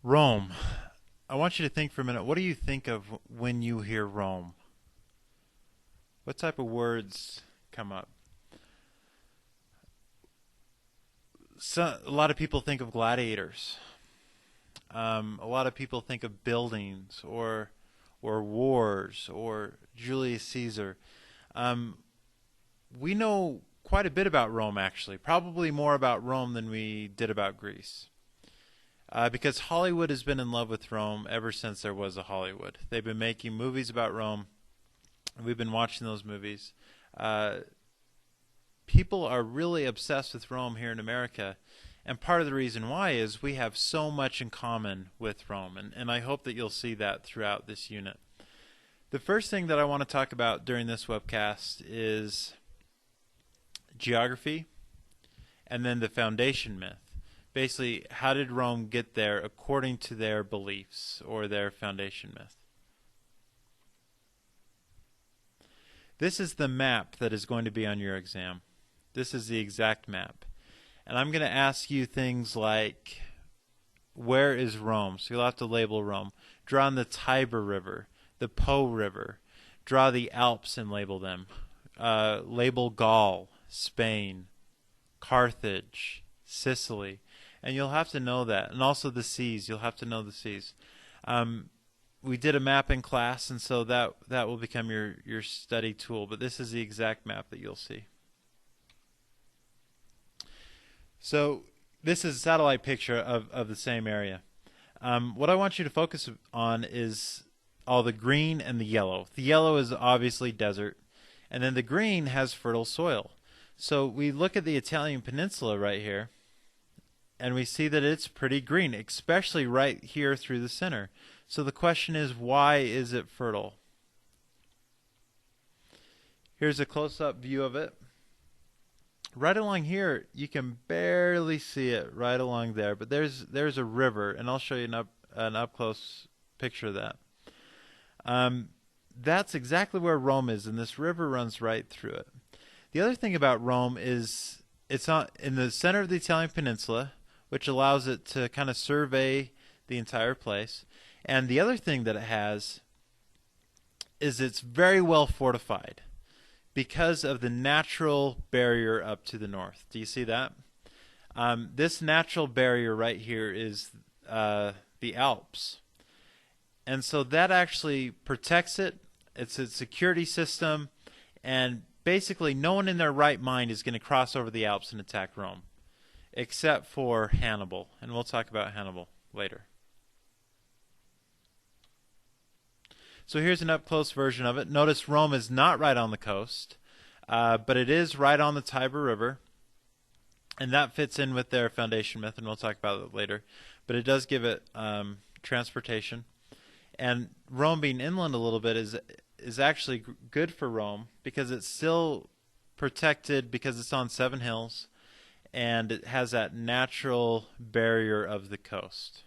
Rome. I want you to think for a minute. What do you think of when you hear Rome? What type of words come up? A lot of people think of gladiators. A lot of people think of buildings or wars or Julius Caesar. Um, we know quite a bit about Rome, actually. Probably more about Rome than we did about Greece. Because Hollywood has been in love with Rome ever since there was a Hollywood. They've been making movies about Rome. We've been watching those movies. Uh, People are really obsessed with Rome here in America. And part of the reason why is we have so much in common with Rome. And I hope that you'll see that throughout this unit. The first thing that I want to talk about during this webcast is geography and then the foundation myth. Basically, how did Rome get there according to their beliefs or their foundation myth? This is the map that is going to be on your exam. This is the exact map. And I'm going to ask you things like, where is Rome? So you'll have to label Rome. Draw on the Tiber River, the Po River. Draw the Alps and label them. Label Gaul, Spain, Carthage, Sicily. And you'll have to know that. And also the seas. You'll have to know the seas. We did a map in class, and so that will become your study tool. But this is the exact map that you'll see. So this is a satellite picture of the same area. What I want you to focus on is all the green and the yellow. The yellow is obviously desert, and then the green has fertile soil. So we look at the Italian peninsula right here, and we see that it's pretty green, especially right here through the center. So the question is, why is it fertile? Here's a close-up view of it. Right along here, you can barely see it right along there, but there's a river, and I'll show you an up-close picture of that. That's exactly where Rome is, and this river runs right through it. The other thing about Rome is it's in the center of the Italian peninsula, which allows it to kind of survey the entire place. And the other thing that it has is it's very well fortified because of the natural barrier up to the north. Do you see that? This natural barrier right here is the Alps. And so that actually protects it. It's a security system. And basically no one in their right mind is going to cross over the Alps and attack Rome, except for Hannibal. And we'll talk about Hannibal later. So here's an up-close version of it. Notice Rome is not right on the coast, but it is right on the Tiber River. And that fits in with their foundation myth, and we'll talk about it later. But it does give it transportation. And Rome being inland a little bit is actually good for Rome because it's still protected because it's on 7 hills, and it has that natural barrier of the coast.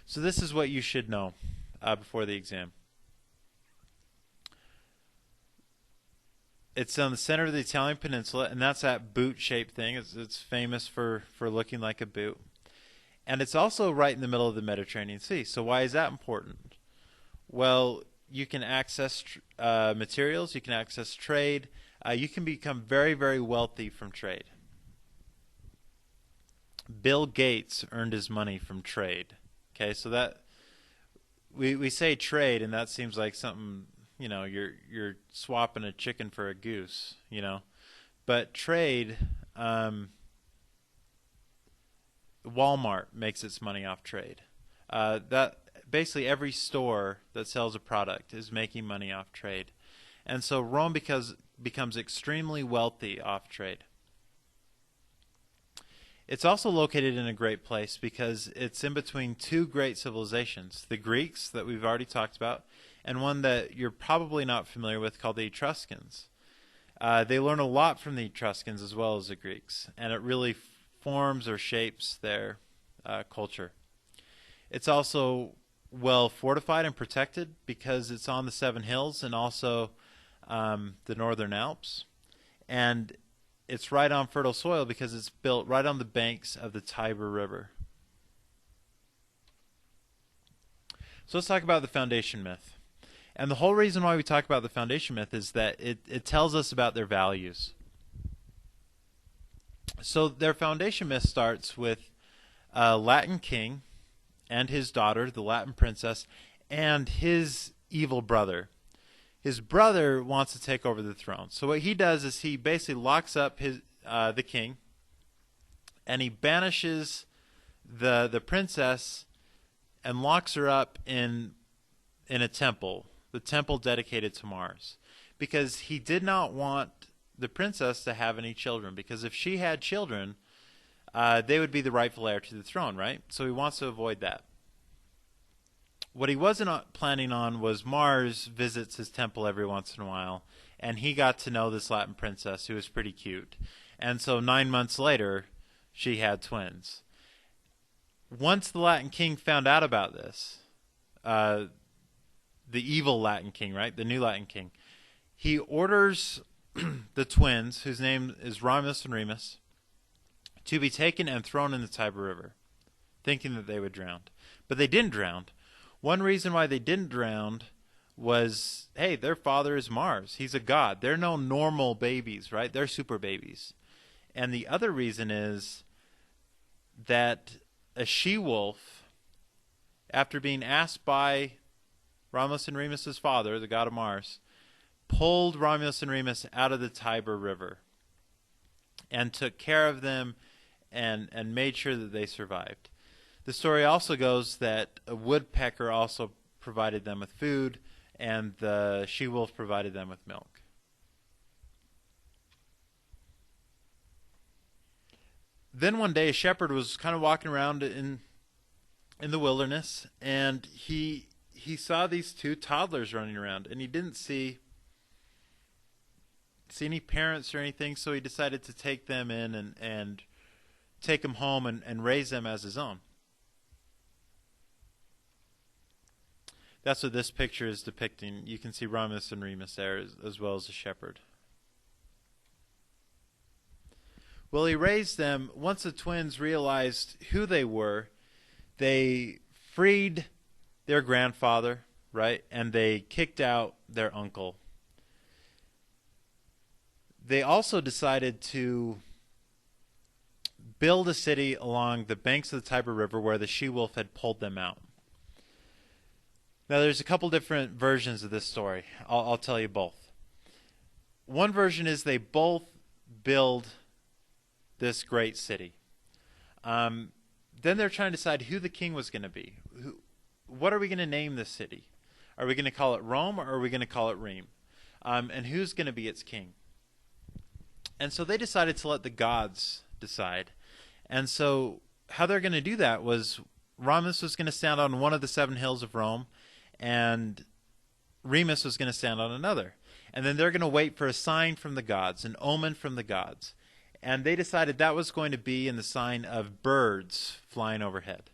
So this is what you should know before the exam. It's on the center of the Italian peninsula, and that's that boot-shaped thing. It's famous for looking like a boot. And it's also right in the middle of the Mediterranean Sea. So why is that important? Well, you can access materials, you can access trade, you can become very, very wealthy from trade. Bill Gates earned his money from trade. Okay, so that we say trade, and that seems like something, you're swapping a chicken for a goose, But trade, Walmart makes its money off trade. That basically every store that sells a product is making money off trade, and so Rome becomes extremely wealthy off trade. It's also located in a great place because it's in between 2 great civilizations, the Greeks that we've already talked about, and one that you're probably not familiar with called the Etruscans. They learn a lot from the Etruscans as well as the Greeks, and it really forms or shapes their culture. It's also well fortified and protected because it's on the 7 hills and also the Northern Alps. And it's right on fertile soil because it's built right on the banks of the Tiber River. So let's talk about the foundation myth. And the whole reason why we talk about the foundation myth is that it tells us about their values. So their foundation myth starts with a Latin king and his daughter, the Latin princess, and his evil brother. His brother wants to take over the throne. So what he does is he basically locks up the king, and he banishes the princess and locks her up in a temple, the temple dedicated to Mars, because he did not want the princess to have any children, because if she had children, they would be the rightful heir to the throne, right? So he wants to avoid that. What he wasn't planning on was Mars visits his temple every once in a while, and he got to know this Latin princess who was pretty cute. And so 9 months later, she had twins. Once the Latin king found out about this, the evil Latin king, right, the new Latin king, he orders the twins, whose name is Romulus and Remus, to be taken and thrown in the Tiber River, thinking that they would drown. But they didn't drown. One reason why they didn't drown was, hey, their father is Mars. He's a god. They're no normal babies, right? They're super babies. And the other reason is that a she-wolf, after being asked by Romulus and Remus's father, the god of Mars, pulled Romulus and Remus out of the Tiber River and took care of them and made sure that they survived. The story also goes that a woodpecker also provided them with food, and the she-wolf provided them with milk. Then one day a shepherd was kind of walking around in the wilderness, and he saw these two toddlers running around, and he didn't see any parents or anything, so he decided to take them in and take them home and raise them as his own. That's what this picture is depicting. You can see Romulus and Remus there, as well as the shepherd. Well, he raised them. Once the twins realized who they were, they freed their grandfather, right? And they kicked out their uncle. They also decided to build a city along the banks of the Tiber River where the she-wolf had pulled them out. Now, there's a couple different versions of this story. I'll tell you both. One version is they both build this great city. Then they're trying to decide who the king was going to be. What are we going to name this city? Are we going to call it Rome, or are we going to call it Rheims? And who's going to be its king? And so they decided to let the gods decide. And so how they're going to do that was Romulus was going to stand on one of the 7 hills of Rome, and Remus was going to stand on another. And then they're going to wait for a sign from the gods, an omen from the gods. And they decided that was going to be in the sign of birds flying overhead.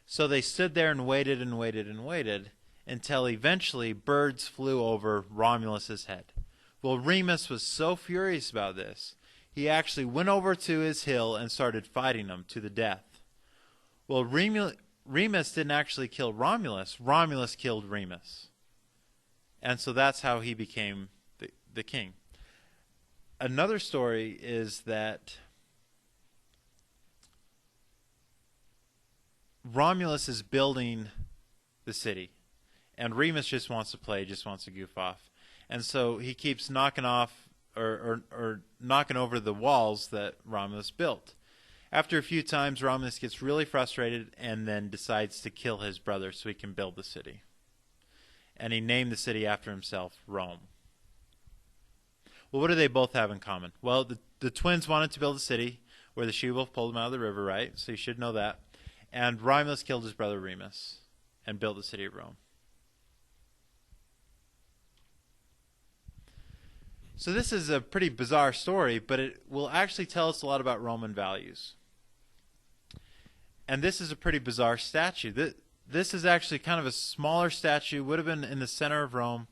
So they stood there and waited and waited and waited until eventually birds flew over Romulus's head. Well, Remus was so furious about this, he actually went over to his hill and started fighting them to the death. Well, Remus didn't actually kill Romulus. Romulus killed Remus. And so that's how he became the king. Another story is that Romulus is building the city, and Remus just wants to play, just wants to goof off. And so he keeps knocking off or knocking over the walls that Romulus built. After a few times, Romulus gets really frustrated and then decides to kill his brother so he can build the city. And he named the city after himself, Rome. Well, what do they both have in common? Well, the twins wanted to build a city where the she-wolf pulled them out of the river, right? So you should know that. And Romulus killed his brother Remus and built the city of Rome. So this is a pretty bizarre story, but it will actually tell us a lot about Roman values. And this is a pretty bizarre statue. This is actually kind of a smaller statue, would have been in the center of Rome,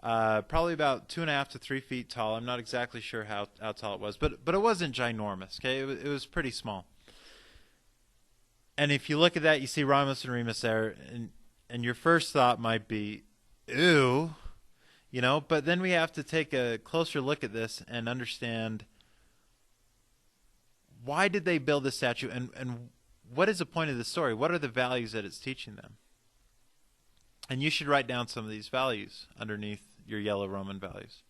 probably about 2.5 to 3 feet tall. I'm not exactly sure how tall it was, but it wasn't ginormous. Okay, it was pretty small. And if you look at that, you see Romulus and Remus there, And your first thought might be, ew, but then we have to take a closer look at this and understand, why did they build this statue, and what is the point of the story? What are the values that it's teaching them? And you should write down some of these values underneath your yellow Roman values.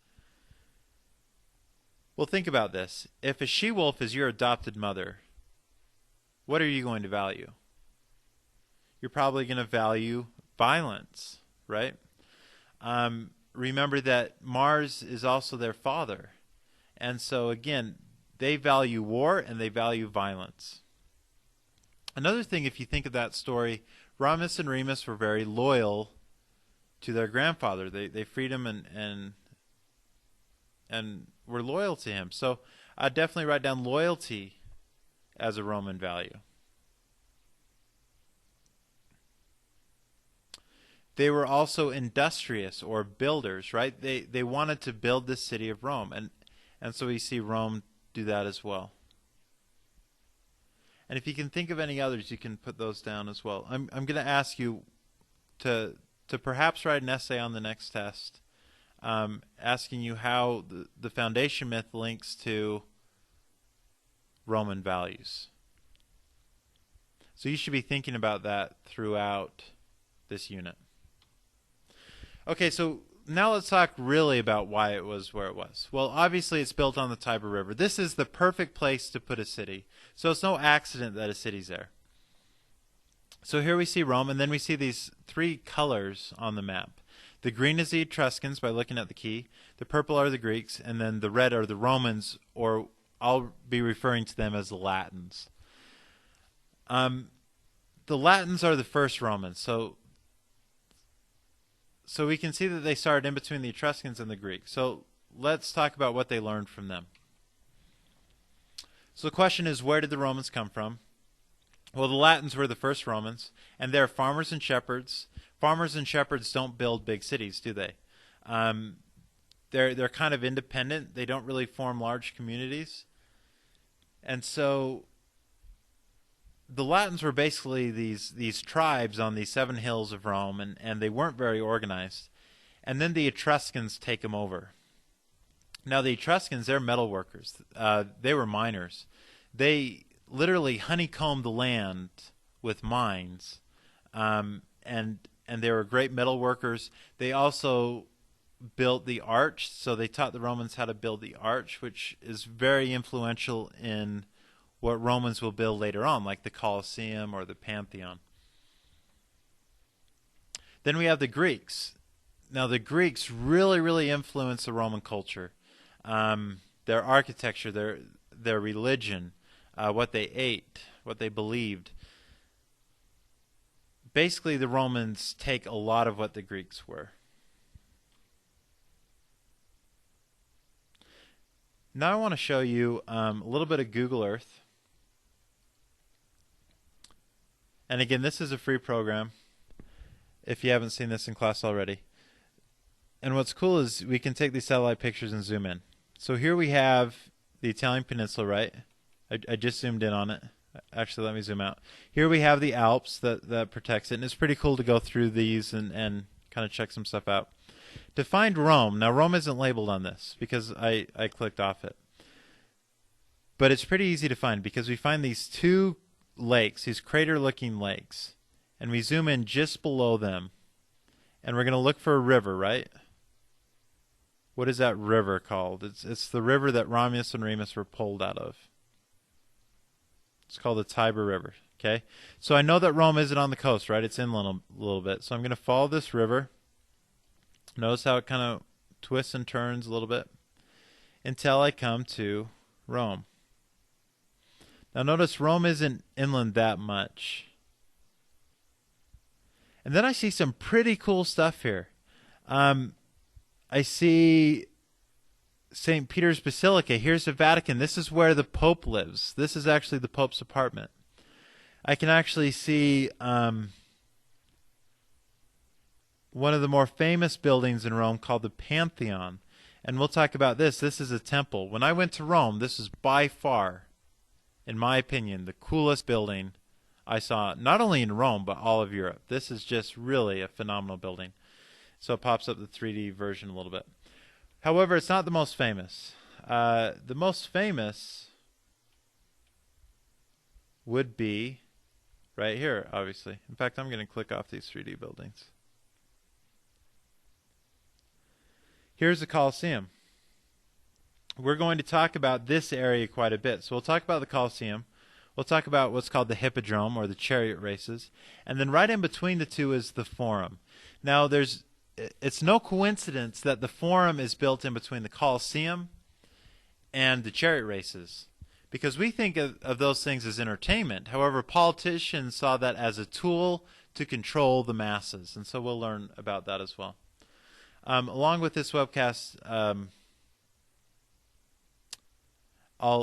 Well, think about this. If a she-wolf is your adopted mother, what are you going to value? You're probably going to value violence, right? Remember that Mars is also their father. And so, again, they value war and they value violence. Another thing, if you think of that story, Romulus and Remus were very loyal to their grandfather. They freed him and were loyal to him. So I'd definitely write down loyalty as a Roman value. They were also industrious, or builders, right? They wanted to build the city of Rome, and so we see Rome do that as well. And if you can think of any others, you can put those down as well. I'm going to ask you to perhaps write an essay on the next test, asking you how the foundation myth links to Roman values. So you should be thinking about that throughout this unit. Okay, so now let's talk really about why it was where it was. Well, obviously it's built on the Tiber River. This is the perfect place to put a city. So it's no accident that a city's there. So here we see Rome, and then we see these three colors on the map. The green is the Etruscans by looking at the key. The purple are the Greeks, and then the red are the Romans, or I'll be referring to them as the Latins. The Latins are the first Romans, so we can see that they started in between the Etruscans and the Greeks. So let's talk about what they learned from them. So the question is, where did the Romans come from? Well, the Latins were the first Romans, and they're farmers and shepherds. Farmers and shepherds don't build big cities, do they? They're kind of independent. They don't really form large communities. And so the Latins were basically these tribes on these 7 hills of Rome, and they weren't very organized. And then the Etruscans take them over. Now the Etruscans, they're metal workers. They were miners. They literally honeycombed the land with mines, and they were great metal workers. They also built the arch, so they taught the Romans how to build the arch, which is very influential in what Romans will build later on, like the Colosseum or the Pantheon. Then we have the Greeks. Now the Greeks really, really influenced the Roman culture. Their architecture, their religion, what they ate, what they believed. Basically, the Romans take a lot of what the Greeks were. Now I want to show you a little bit of Google Earth. And again, this is a free program if you haven't seen this in class already. And what's cool is we can take these satellite pictures and zoom in. So here we have the Italian peninsula, right? I just zoomed in on it. Actually, let me zoom out. Here we have the Alps that protects it. And it's pretty cool to go through these and kind of check some stuff out. To find Rome, now Rome isn't labeled on this because I clicked off it. But it's pretty easy to find because we find these two lakes, these crater-looking lakes, and we zoom in just below them, and we're going to look for a river, right? What is that river called? It's the river that Romulus and Remus were pulled out of. It's called the Tiber River, okay? So I know that Rome isn't on the coast, right? It's inland a little bit. So I'm going to follow this river. Notice how it kind of twists and turns a little bit until I come to Rome. Now notice Rome isn't inland that much. And then I see some pretty cool stuff here. I see St. Peter's Basilica. Here's the Vatican. This is where the Pope lives. This is actually the Pope's apartment. I can actually see one of the more famous buildings in Rome called the Pantheon. And we'll talk about this. This is a temple. When I went to Rome, this is by far, in my opinion, the coolest building I saw, not only in Rome, but all of Europe. This is just really a phenomenal building. So it pops up the 3D version a little bit. However, it's not the most famous. The most famous would be right here, obviously. In fact, I'm going to click off these 3D buildings. Here's the Colosseum. We're going to talk about this area quite a bit. So we'll talk about the Colosseum. We'll talk about what's called the Hippodrome, or the chariot races. And then right in between the two is the Forum. Now, it's no coincidence that the Forum is built in between the Colosseum and the chariot races, because we think of those things as entertainment. However, politicians saw that as a tool to control the masses, and so we'll learn about that as well. Along with this webcast, I'll